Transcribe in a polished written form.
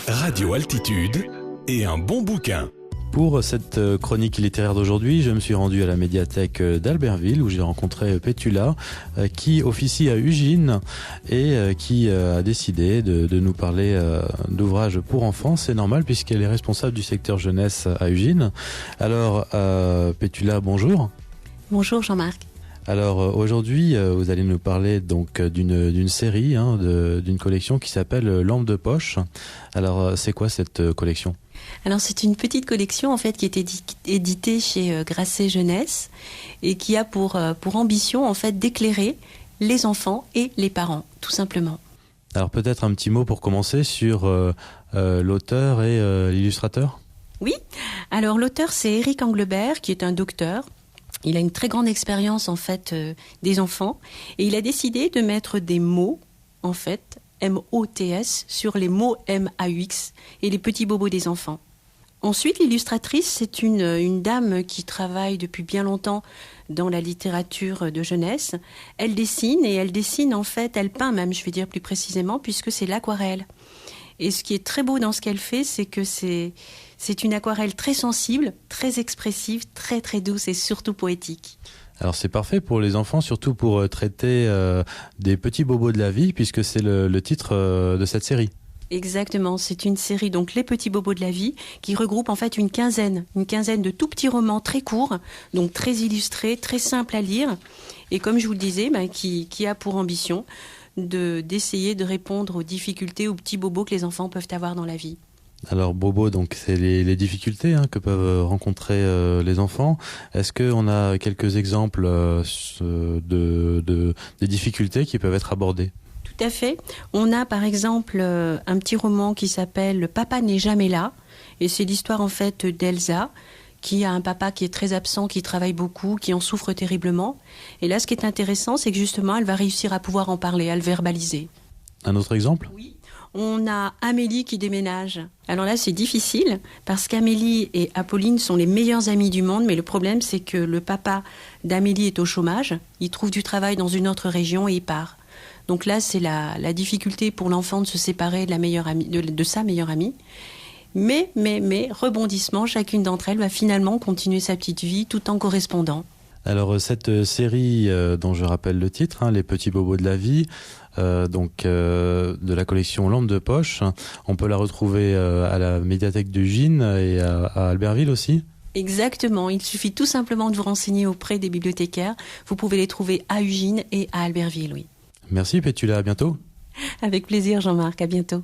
Radio Altitude et un bon bouquin. Pour cette chronique littéraire d'aujourd'hui, je me suis rendu à la médiathèque d'Albertville où j'ai rencontré Pétula qui officie à Ugine et qui a décidé de nous parler d'ouvrages pour enfants. C'est normal puisqu'elle est responsable du secteur jeunesse à Ugine. Alors Pétula, bonjour. Bonjour Jean-Marc. Alors aujourd'hui, vous allez nous parler donc d'une série, d'une collection qui s'appelle Lampe de poche. Alors c'est quoi cette collection ? Alors c'est une petite collection en fait qui est éditée chez Grasset Jeunesse et qui a pour ambition en fait d'éclairer les enfants et les parents, tout simplement. Alors peut-être un petit mot pour commencer sur l'auteur et l'illustrateur ? Oui, alors l'auteur c'est Éric Anglebert qui est un docteur. Il a une très grande expérience en fait des enfants et il a décidé de mettre des mots en fait M-O-T-S sur les mots M-A-U-X et les petits bobos des enfants. Ensuite, l'illustratrice, c'est une dame qui travaille depuis bien longtemps dans la littérature de jeunesse. Elle dessine et en fait, elle peint même, je vais dire plus précisément, puisque c'est l'aquarelle. Et ce qui est très beau dans ce qu'elle fait, c'est que c'est une aquarelle très sensible, très expressive, très très douce et surtout poétique. Alors c'est parfait pour les enfants, surtout pour traiter des petits bobos de la vie, puisque c'est le titre de cette série. Exactement, c'est une série, donc Les Petits Bobos de la Vie, qui regroupe en fait une quinzaine de tout petits romans très courts, donc très illustrés, très simples à lire, et comme je vous le disais, qui a pour ambition d'essayer de répondre aux difficultés, aux petits bobos que les enfants peuvent avoir dans la vie. Alors bobo, donc c'est les difficultés que peuvent rencontrer les enfants. Est-ce qu'on a quelques exemples des difficultés qui peuvent être abordées ? Tout à fait. On a par exemple un petit roman qui s'appelle « Papa n'est jamais là » et c'est l'histoire en fait d'Elsa qui a un papa qui est très absent, qui travaille beaucoup, qui en souffre terriblement. Et là, ce qui est intéressant, c'est que justement, elle va réussir à pouvoir en parler, à le verbaliser. Un autre exemple ? Oui. On a Amélie qui déménage. Alors là, c'est difficile parce qu'Amélie et Apolline sont les meilleures amies du monde, mais le problème, c'est que le papa d'Amélie est au chômage. Il trouve du travail dans une autre région et il part. Donc là, c'est la difficulté pour l'enfant de se séparer de sa meilleure amie. Mais, rebondissement, chacune d'entre elles va finalement continuer sa petite vie tout en correspondant. Alors cette série dont je rappelle le titre, Les Petits Bobos de la Vie, de la collection Lampe de poche, on peut la retrouver à la médiathèque d'Ugine et à Albertville aussi ? Exactement, il suffit tout simplement de vous renseigner auprès des bibliothécaires. Vous pouvez les trouver à Ugine et à Albertville, oui. Merci Pétula, à bientôt. Avec plaisir Jean-Marc, à bientôt.